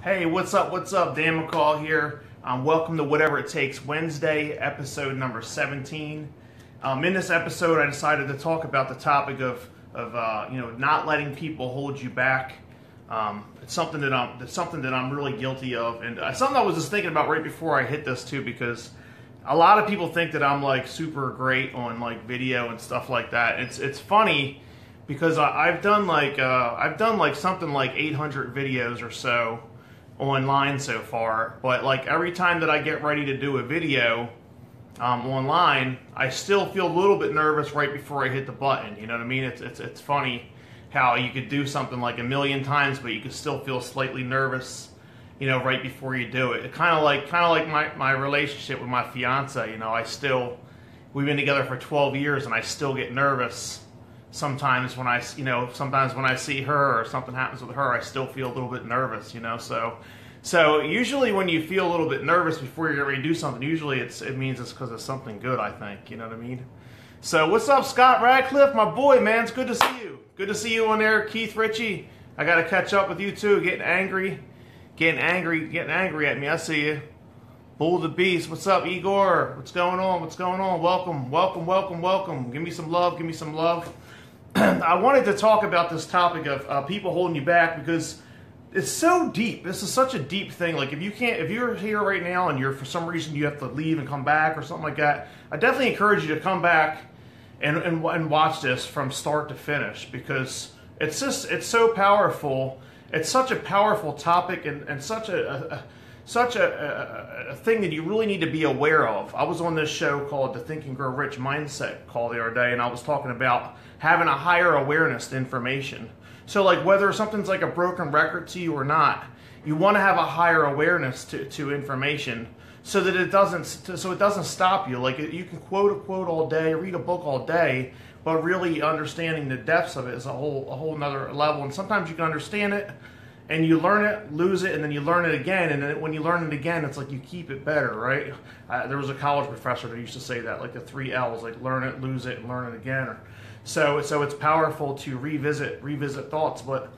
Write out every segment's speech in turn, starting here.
Hey, what's up? What's up? Dan McCall here. Welcome to Whatever It Takes Wednesday, episode number 17. In this episode, I decided to talk about the topic of not letting people hold you back. It's something that I'm really guilty of, and something I was just thinking about right before I hit this too, because a lot of people think that I'm like super great on like video and stuff like that. It's funny because I've done like something like 800 videos or so online so far, but like every time that I get ready to do a video online, I still feel a little bit nervous right before I hit the button. You know what I mean? It's funny how you could do something like a million times, but you could still feel slightly nervous, you know, right before you do it. It kind of like my relationship with my fiance. You know, we've been together for 12 years, and I still get nervous sometimes when I see her or something happens with her. I still feel a little bit nervous, you know. So usually when you feel a little bit nervous before you're ready to do something, usually it means it's because of something good, I think. You know what I mean? So what's up, Scott Radcliffe, my boy, man? It's good to see you. Good to see you on there, Keith Ritchie. I got to catch up with you too. Getting angry at me. I see you. Bull the Beast. What's up, Igor? What's going on? What's going on? Welcome. Give me some love. I wanted to talk about this topic of people holding you back because it's so deep. This is such a deep thing. Like if you're here right now and for some reason you have to leave and come back or something like that, I definitely encourage you to come back and watch this from start to finish, because it's so powerful. It's such a powerful topic and such a thing that you really need to be aware of. I was on this show called the Think and Grow Rich Mindset call the other day, and I was talking about having a higher awareness to information. So like whether something's like a broken record to you or not, you want to have a higher awareness to information so that it doesn't stop you. Like you can quote a quote all day, read a book all day, but really understanding the depths of it is a whole nother level. And sometimes you can understand it and you learn it, lose it, and then you learn it again. And then when you learn it again, it's like you keep it better, right? There was a college professor that used to say that, like the 3 L's, like learn it, lose it, and learn it again. So it's powerful to revisit thoughts. But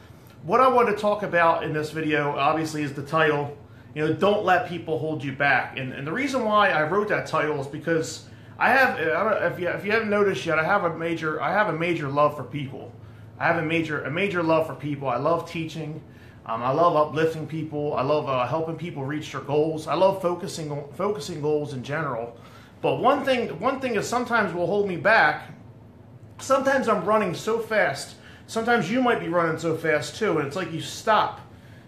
what I want to talk about in this video, obviously, is the title. You know, don't let people hold you back. And the reason why I wrote that title is because if you haven't noticed yet, I have a major love for people. I have a major love for people. I love teaching. I love uplifting people. I love helping people reach their goals. I love focusing goals in general. But one thing is sometimes will hold me back. Sometimes I'm running so fast. Sometimes you might be running so fast too, and it's like you stop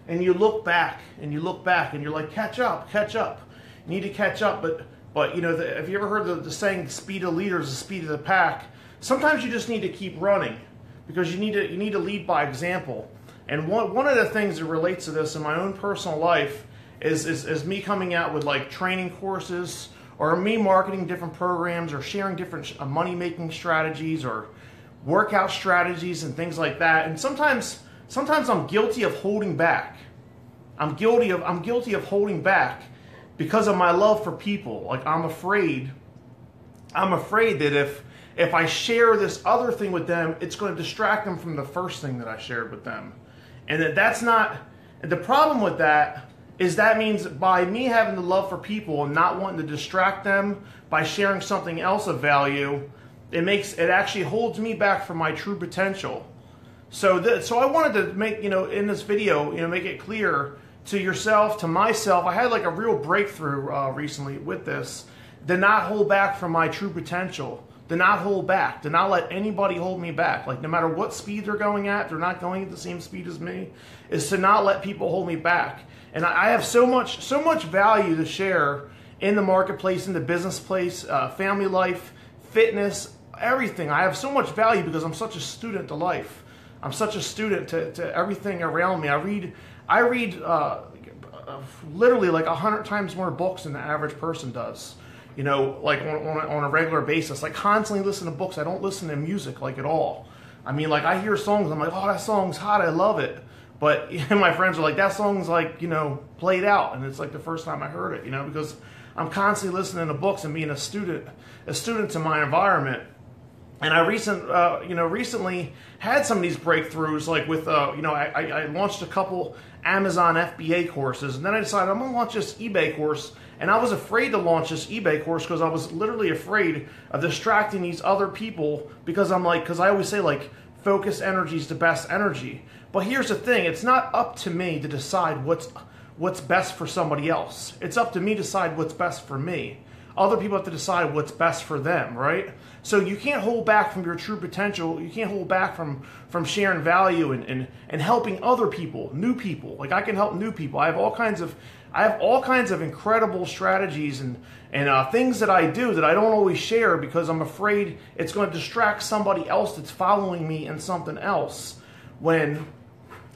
and you look back and you're like, catch up. You need to catch up, but you know, have you ever heard the saying, the speed of the leader is the speed of the pack? Sometimes you just need to keep running because you need to lead by example. And one of the things that relates to this in my own personal life is me coming out with like training courses, or me marketing different programs, or sharing different money-making strategies or workout strategies and things like that. And sometimes I'm guilty of holding back. I'm guilty of holding back because of my love for people. Like I'm afraid that if I share this other thing with them, it's going to distract them from the first thing that I shared with them. And that's not the problem with that. That means by me having the love for people and not wanting to distract them by sharing something else of value, it actually holds me back from my true potential. So I wanted to make, in this video, make it clear to yourself, to myself. I had like a real breakthrough recently with this. To not hold back from my true potential. To not hold back. To not let anybody hold me back. Like no matter what speed they're going at, they're not going at the same speed as me. Is to not let people hold me back. And I have so much value to share in the marketplace, in the business place, family life, fitness, everything. I have so much value because I'm such a student to life. I'm such a student to everything around me. I read literally like 100 times more books than the average person does. You know, like on a regular basis. Like constantly listen to books. I don't listen to music like at all. I mean, like I hear songs, I'm like, oh, that song's hot, I love it. But my friends are like, that song's like, played out. And it's like the first time I heard it, because I'm constantly listening to books and being a student to my environment. And I recently had some of these breakthroughs, like with, I launched a couple Amazon FBA courses, and then I decided I'm going to launch this eBay course. And I was afraid to launch this eBay course because I was literally afraid of distracting these other people, because because I always say, like, focus energy is the best energy. But here's the thing, it's not up to me to decide what's best for somebody else. It's up to me to decide what's best for me. Other people have to decide what's best for them, right? So you can't hold back from your true potential. You can't hold back from sharing value and helping other people, new people. Like, I can help new people. I have all kinds of incredible strategies and things that I do that I don't always share because I'm afraid it's going to distract somebody else that's following me in something else, when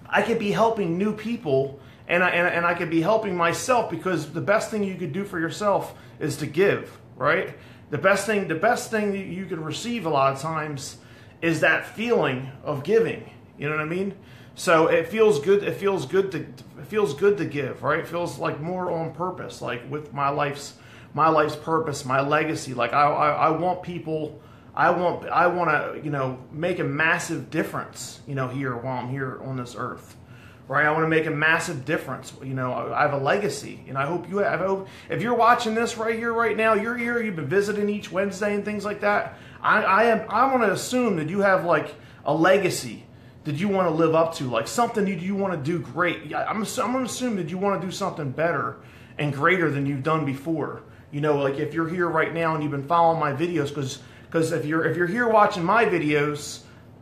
I could be helping new people and I could be helping myself, because the best thing you could do for yourself is to give, right? The best thing that you can receive a lot of times is that feeling of giving. You know what I mean? So it feels good. It feels good to give, right? It feels like more on purpose, like with my life's purpose, my legacy. Like I want people. I want to, make a massive difference, here while I'm here on this earth. Right, I want to make a massive difference. I have a legacy, and I hope you have. I hope if you're watching this right here, right now, you're here. You've been visiting each Wednesday and things like that. I want to assume that you have like a legacy that you want to live up to, like something you want to do great. I'm going to assume that you want to do something better and greater than you've done before. Like if you're here right now and you've been following my videos, because if you're here watching my videos,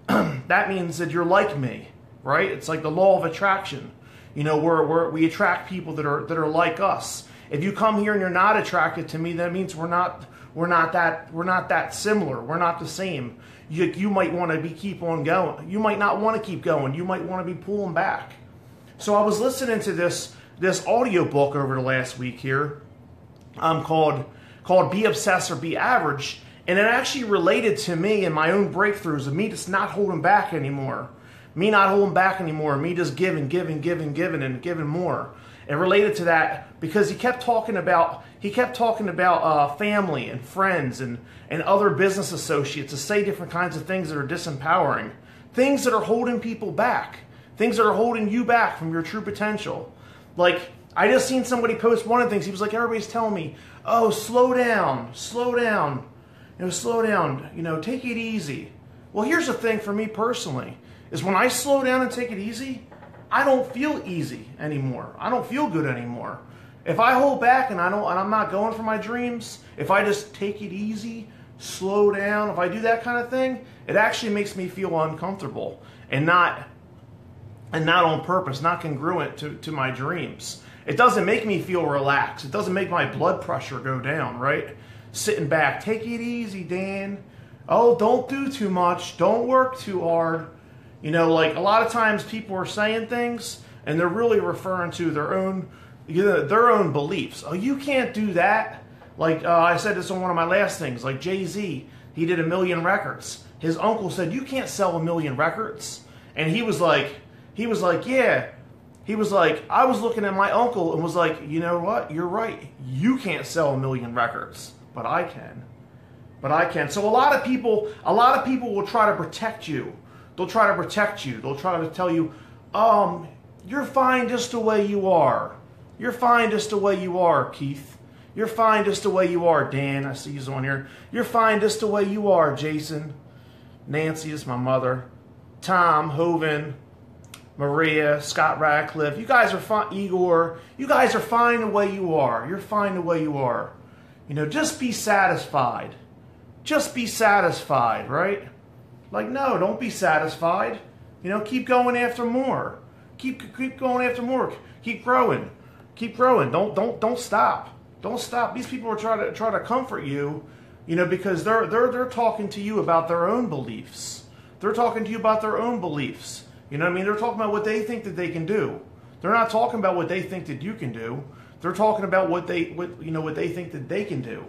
that means that you're like me. Right? It's like the law of attraction. We attract people that are like us. If you come here and you're not attracted to me, that means we're not that similar. We're not the same. You might want to keep on going. You might not want to keep going. You might want to be pulling back. So I was listening to this audio book over the last week here, called Be Obsessed or Be Average, and it actually related to me and my own breakthroughs of me just not holding back anymore. Me not holding back anymore, me just giving and giving more. It related to that because he kept talking about family and friends and other business associates to say different kinds of things that are disempowering, things that are holding people back, things that are holding you back from your true potential. Like, I just seen somebody post one of the things. He was like, everybody's telling me, oh, slow down, slow down, take it easy. Well, here's the thing for me personally. Is when I slow down and take it easy, I don't feel easy anymore. I don't feel good anymore. If I hold back and I'm not going for my dreams, if I just take it easy, slow down, if I do that kind of thing, it actually makes me feel uncomfortable and not on purpose, not congruent to my dreams. It doesn't make me feel relaxed. It doesn't make my blood pressure go down, right? Sitting back, take it easy, Dan. Oh, don't do too much. Don't work too hard. Like a lot of times people are saying things and they're really referring to their own beliefs. Oh, you can't do that. Like I said this on one of my last things. Like Jay-Z, he did 1 million records. His uncle said, "You can't sell 1 million records." And he was like, yeah. He was like, I was looking at my uncle and was like, you know what? You're right. You can't sell 1 million records, but I can. So a lot of people will try to protect you. They'll try to protect you. They'll try to tell you, you're fine just the way you are. You're fine just the way you are, Keith. You're fine just the way you are, Dan. I see you on here. You're fine just the way you are, Jason. Nancy is my mother. Tom, Hovind, Maria, Scott Radcliffe. You guys are fine. Igor, you guys are fine the way you are. You're fine the way you are. Just be satisfied. Just be satisfied, right? Like, no, don't be satisfied. Keep going after more. Keep going after more. Keep growing. Keep growing. Don't stop. Don't stop. These people are trying to comfort you, because they're talking to you about their own beliefs. They're talking to you about their own beliefs. You know what I mean? They're talking about what they think that they can do. They're not talking about what they think that you can do. They're talking about what they think that they can do.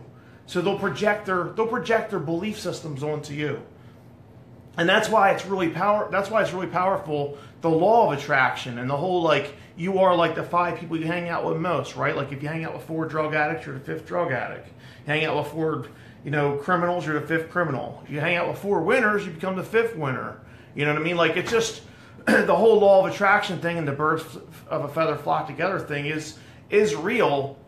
So they'll project their belief systems onto you. And that's why it's really powerful, the law of attraction and the whole, like, you are like the 5 people you hang out with most, right? Like if you hang out with 4 drug addicts, you're the 5th drug addict. You hang out with 4, criminals, you're the 5th criminal. You hang out with 4 winners, you become the 5th winner. You know what I mean? Like, it's just the whole law of attraction thing and the birds of a feather flock together thing is real.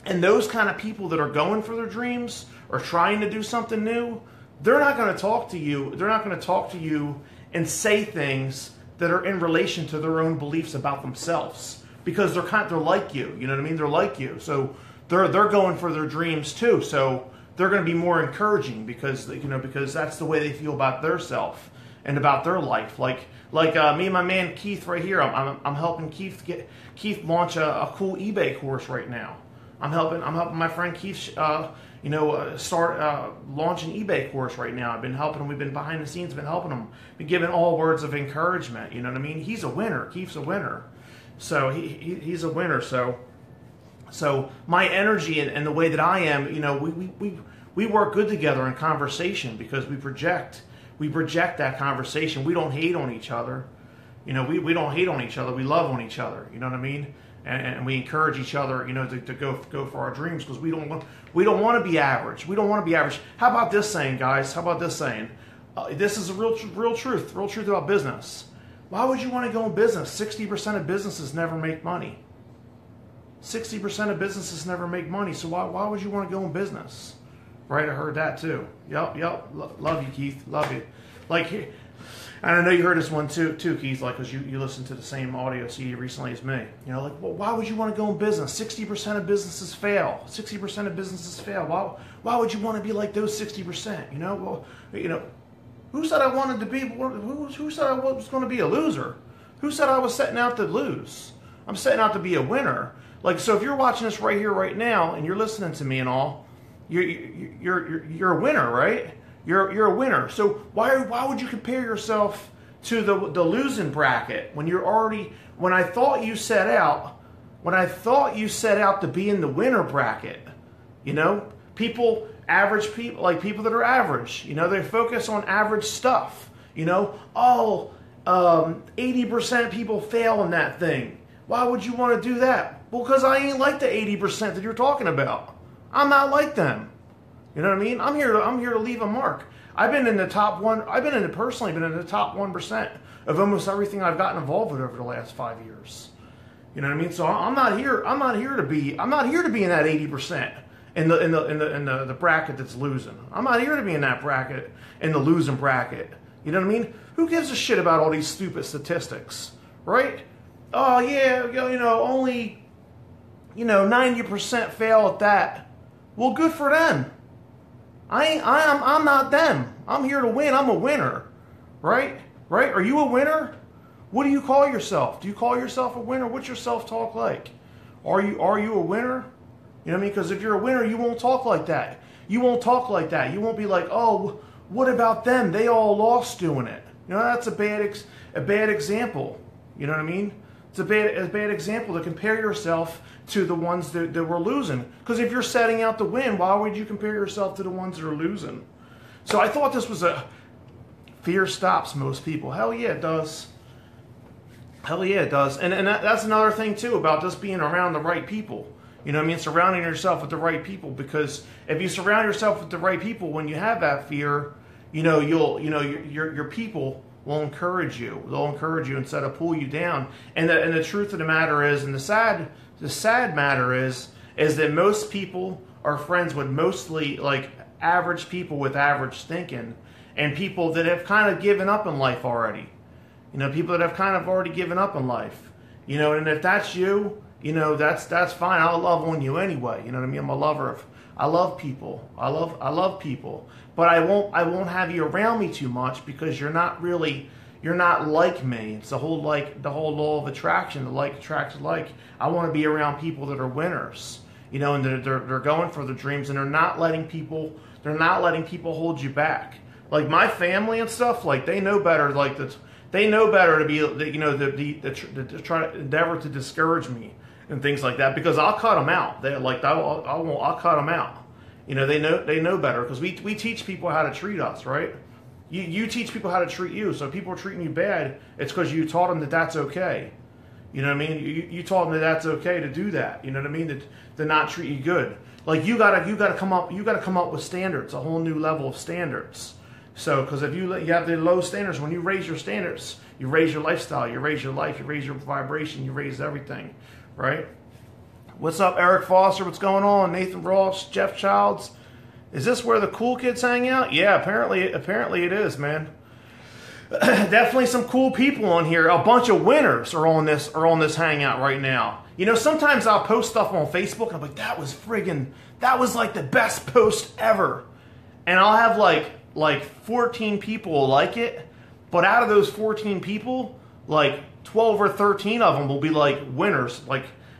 And those kind of people that are going for their dreams or trying to do something new, they're not going to talk to you. They're not going to talk to you and say things that are in relation to their own beliefs about themselves, because they're like you. You know what I mean? They're like you. So they're going for their dreams too. So they're going to be more encouraging because that's the way they feel about their self and about their life. Like me and my man Keith right here. I'm helping Keith launch a cool eBay course right now. I'm helping my friend Keith start launch an eBay course right now. I've been helping him. We've been behind the scenes, been helping him, been giving all words of encouragement. You know what I mean? He's a winner. Keith's a winner. So he's a winner. So my energy and the way that I am, we work good together in conversation because we project that conversation. We don't hate on each other. We don't hate on each other. We love on each other. You know what I mean? And we encourage each other, to go for our dreams, because we don't want to be average. We don't want to be average. How about this saying, guys? How about this saying? This is a real truth about business. Why would you want to go in business? 60% of businesses never make money. 60% of businesses never make money. So why would you want to go in business? Right? I heard that too. Yep. Love you, Keith. Love you. And I know you heard this one too, Keith, because you listened to the same audio CD recently as me. Why would you want to go in business? 60% of businesses fail. 60% of businesses fail. Why would you want to be like those 60%? Who said I wanted to be? Who said I was going to be a loser? Who said I was setting out to lose? I'm setting out to be a winner. So if you're watching this right here, right now, and you're listening to me and all, you're a winner, right? You're a winner. So why would you compare yourself to the losing bracket when I thought you set out to be in the winner bracket? Average people, like people that are average, they focus on average stuff. 80% people fail in that thing. Why would you want to do that? Well, because I ain't like the 80% that you're talking about. I'm not like them. You know what I mean? I'm here to leave a mark. I've been in the top 1% of almost everything I've gotten involved with over the last 5 years. You know what I mean? So I'm not here to be in that 80% in the bracket that's losing. I'm not here to be in that bracket, in the losing bracket. You know what I mean? Who gives a shit about all these stupid statistics, right? Oh yeah, only 90% fail at that. Well, good for them. I'm not them. I'm here to win. I'm a winner, right? Right? Are you a winner? What do you call yourself? Do you call yourself a winner? What's your self-talk like? Are you a winner? You know what I mean? Because if you're a winner, you won't talk like that. You won't talk like that. You won't be like, oh, what about them? They all lost doing it. That's a bad example. You know what I mean? It's a bad example to compare yourself to the ones that were losing. Because if you're setting out to win, why would you compare yourself to the ones that are losing? So I thought this was fear stops most people. Hell yeah, it does. Hell yeah, it does. And that's another thing too about just being around the right people. You know what I mean? Surrounding yourself with the right people. Because if you surround yourself with the right people, when you have that fear, your people will encourage you. They'll encourage you instead of pull you down. And the truth of the matter is, and the sad matter is that most people are friends with mostly average people with average thinking, and people that have kind of given up in life already. People that have kind of already given up in life. And if that's you, that's fine. I'll love on you anyway. You know what I mean? I'm a lover I love people. I love people. But I won't have you around me too much because you're not like me. It's the whole law of attraction. The like attracts like. I want to be around people that are winners, and they're going for their dreams, and they're not letting people hold you back. Like my family and stuff, they know better. They know better to be, to try to endeavor to discourage me and things like that, because I'll cut them out. I'll cut them out. They know better, because we teach people how to treat us, right? You teach people how to treat you. So if people are treating you bad, it's because you taught them that that's okay. You know what I mean? You taught them that that's okay to do that. You know what I mean? To not treat you good. Like you gotta come up with standards, a whole new level of standards. So because if you have the low standards, when you raise your standards, you raise your lifestyle, you raise your life, you raise your vibration, you raise everything, right? What's up, Eric Foster? What's going on? Nathan Ross, Jeff Childs. Is this where the cool kids hang out? Yeah, apparently it is, man. Definitely some cool people on here. A bunch of winners are on this hangout right now. You know, sometimes I'll post stuff on Facebook and I'm like, that was like the best post ever. And I'll have like 14 people like it, but out of those 14 people, like 12 or 13 of them will be like winners,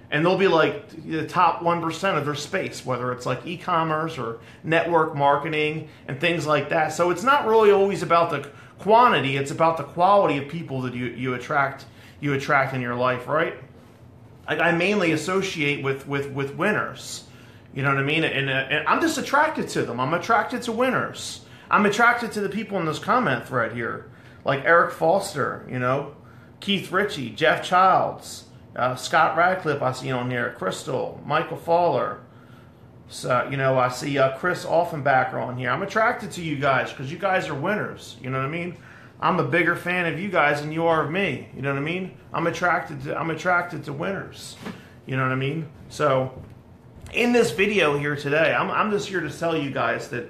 and they'll be like the top 1% of their space, whether it's like e-commerce or network marketing and things like that. So it's not really always about the quantity, it's about the quality of people that you attract in your life, right? Like I mainly associate with winners. You know what I mean? And I'm just attracted to them. I'm attracted to winners. I'm attracted to the people in this comment thread here, like Eric Foster, you know, Keith Ritchie, Jeff Childs, Scott Radcliffe I see on here, Crystal, Michael Fowler. So, you know, I see Chris Offenbacher on here. I'm attracted to you guys because you guys are winners. You know what I mean? I'm a bigger fan of you guys than you are of me. You know what I mean? I'm attracted to winners. You know what I mean? So, in this video here today, I'm just here to tell you guys that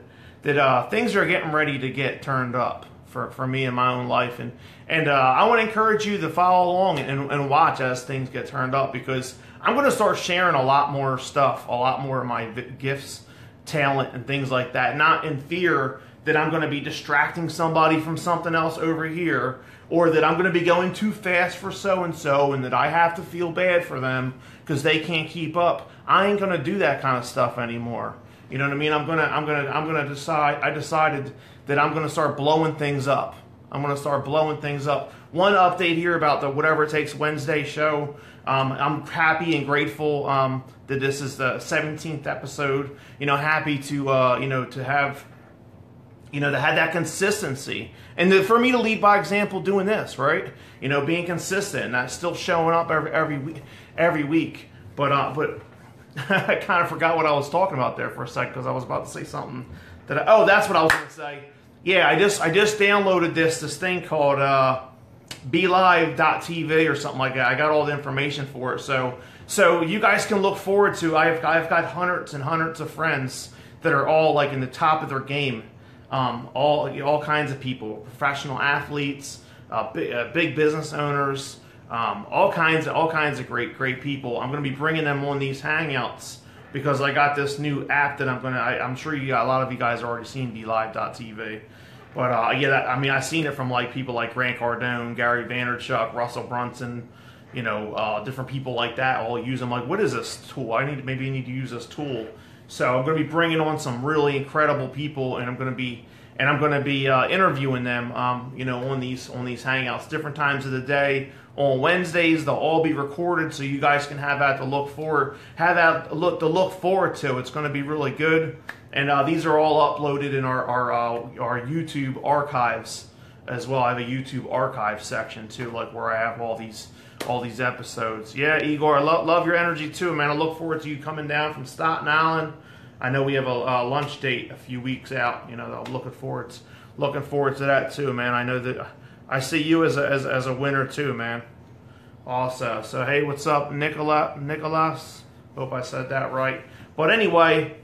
things are getting ready to get turned up for me in my own life, and I want to encourage you to follow along and watch as things get turned up, because I'm going to start sharing a lot more stuff, a lot more of my gifts, talent, and things like that, not in fear that I'm going to be distracting somebody from something else over here, or that I'm going to be going too fast for so-and-so and that I have to feel bad for them because they can't keep up. I ain't going to do that kind of stuff anymore. You know what I mean? I decided that I'm gonna start blowing things up. I'm gonna start blowing things up. One update here about the Whatever It Takes Wednesday show. I'm happy and grateful that this is the 17th episode. You know, happy to to have that consistency, and for me to lead by example doing this, right? You know, being consistent and not still showing up every week. But I kind of forgot what I was talking about there for a second because I was about to say something that that's what I was going to say. Yeah, I just downloaded this thing called BeLive.tv or something like that. I got all the information for it, so you guys can look forward to. I've got hundreds and hundreds of friends that are all like in the top of their game. All kinds of people, professional athletes, big business owners. All kinds of great people. I'm going to be bringing them on these hangouts because I got this new app that I'm sure a lot of you guys have already seen, BeLive.tv. But yeah, I've seen it from like people like Grant Cardone, Gary Vaynerchuk, Russell Brunson, you know, different people like that all use them. Like, what is this tool? Maybe I need to use this tool. So I'm going to be bringing on some really incredible people, and I'm going to be interviewing them, you know, on these hangouts, different times of the day. On Wednesdays, they'll all be recorded, so you guys can have that to look forward to. It's going to be really good, and these are all uploaded in our YouTube archives as well. I have a YouTube archive section too, like where I have all these episodes. Yeah, Igor, I love your energy too, man. I look forward to you coming down from Staten Island. I know we have a lunch date a few weeks out. You know, I'm looking forward to that too, man. I know that I see you as a winner too, man. Also, so hey, what's up, Nicholas? Hope I said that right. But anyway,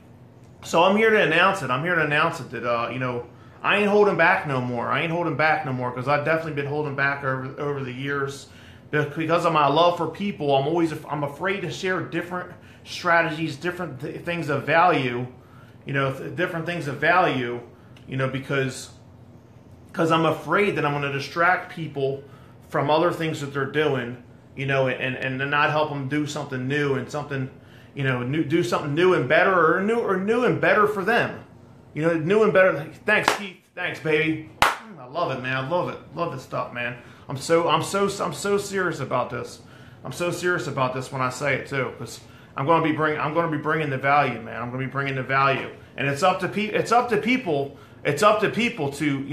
so I'm here to announce it. That you know, I ain't holding back no more. Because I've definitely been holding back over the years because of my love for people. I'm afraid to share different strategies, different things of value, you know, because I'm afraid that I'm going to distract people from other things that they're doing, you know, and not help them do something new and something, you know, do something new and better, or new and better for them, you know, new and better. Thanks, Keith. Thanks, baby. I love it, man. I love it. Love this stuff, man. I'm so serious about this. I'm so serious about this when I say it too, because I'm going to be bringing the value, man. I'm going to be bringing the value, and it's up to people It's up to people to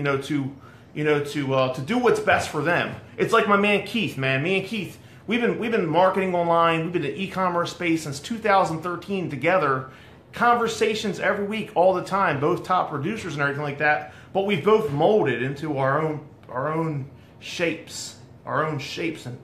to do what's best for them. It's like my man Keith, man. Me and Keith, we've been marketing online. We've been in the e-commerce space since 2013 together. Conversations every week, all the time. Both top producers and everything like that. But we've both molded into our own shapes, and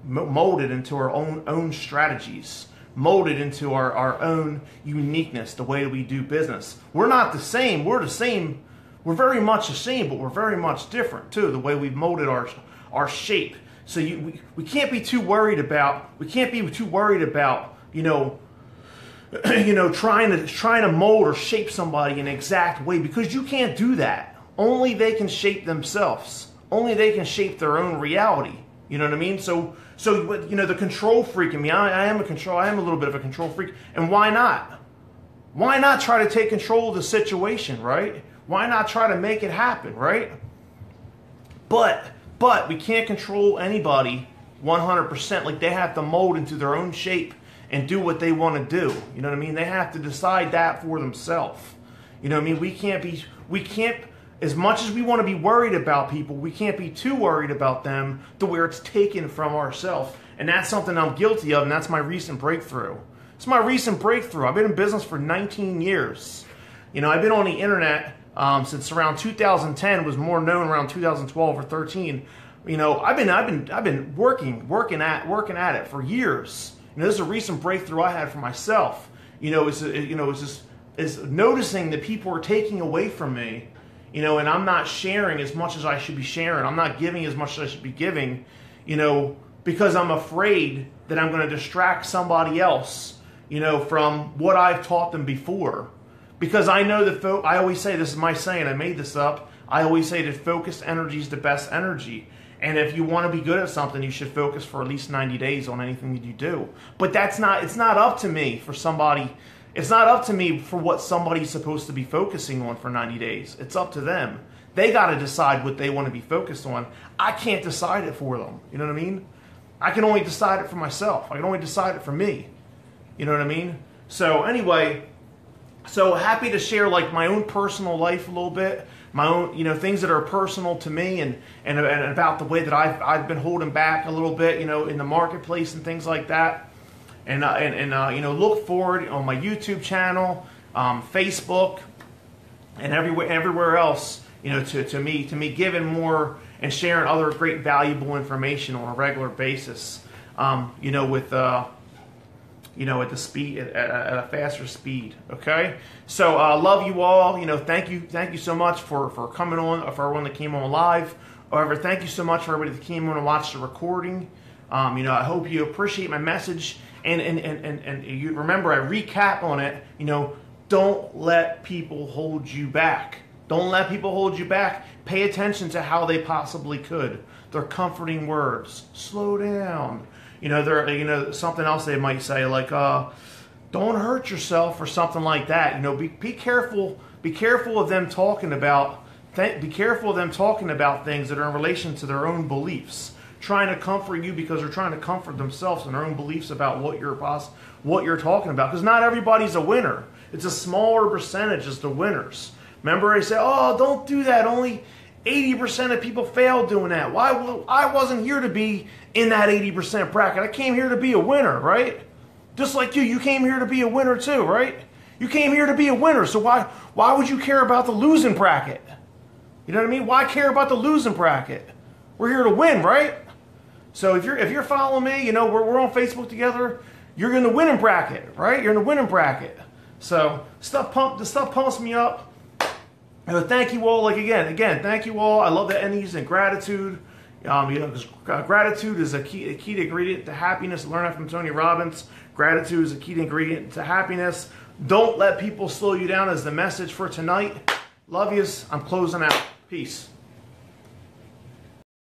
molded into our own strategies, molded into our own uniqueness, the way that we do business. We're not the same. We're the same. We're very much the same, but we're very much different too. The way we've molded our shape. So we can't be too worried about. We can't be too worried about trying to mold or shape somebody in an exact way, because you can't do that. Only they can shape themselves. Only they can shape their own reality. You know what I mean? So the control freak in me, I am a little bit of a control freak. And why not? Why not try to take control of the situation, right? Why not try to make it happen, right? But we can't control anybody 100%. Like, they have to mold into their own shape and do what they want to do. You know what I mean? They have to decide that for themselves. You know what I mean? We can't, as much as we want to be worried about people, we can't be too worried about them to where it's taken from ourselves. And that's something I'm guilty of, and that's my recent breakthrough. It's my recent breakthrough. I've been in business for 19 years. I've been on the internet since around 2010. Was more known around 2012 or 13. I've been working at it for years. This is a recent breakthrough I had for myself. It's noticing that people are taking away from me, and I'm not sharing as much as I should be sharing. I'm not giving as much as I should be giving, because I'm afraid that I'm going to distract somebody else, from what I've taught them before. Because I know that I always say, this is my saying, I made this up. I always say that focused energy is the best energy. And if you want to be good at something, you should focus for at least 90 days on anything that you do. But it's not up to me for somebody. It's not up to me for what somebody's supposed to be focusing on for 90 days. It's up to them. They got to decide what they want to be focused on. I can't decide it for them. You know what I mean? I can only decide it for myself. I can only decide it for me. You know what I mean? So anyway, so happy to share like my own personal life a little bit. My own, things that are personal to me, and about the way that I've been holding back a little bit, in the marketplace and things like that, and look forward on my YouTube channel, Facebook, and everywhere else, to me giving more and sharing other great valuable information on a regular basis, at the speed, at a faster speed. Okay, so love you all. Thank you so much for coming on. For everyone that came on live, however, thank you so much for everybody that came on and watched the recording. I hope you appreciate my message, and you remember, I recap on it. Don't let people hold you back. Don't let people hold you back. Pay attention to how they possibly could. They're comforting words. Slow down. They're something else they might say, like don't hurt yourself or something like that. Be careful. Be careful of them talking about. Be careful of them talking about things that are in relation to their own beliefs, trying to comfort you because they're trying to comfort themselves and their own beliefs about what you're talking about. Because not everybody's a winner. It's a smaller percentage as the winners. Remember, I said, "Oh, don't do that. Only 80% of people fail doing that." Why? I wasn't here to be in that 80% bracket. I came here to be a winner, right? Just like you came here to be a winner too, right? You came here to be a winner, so why would you care about the losing bracket? You know what I mean? Why care about the losing bracket? We're here to win, right? So if you're following me, we're on Facebook together. You're in the winning bracket, right? You're in the winning bracket. So the stuff pumps me up. Thank you all. Again, thank you all. I love the endings and gratitude. Because gratitude is a key ingredient to happiness. Learn that from Tony Robbins. Gratitude is a key ingredient to happiness. Don't let people slow you down is the message for tonight. Love yous. I'm closing out. Peace.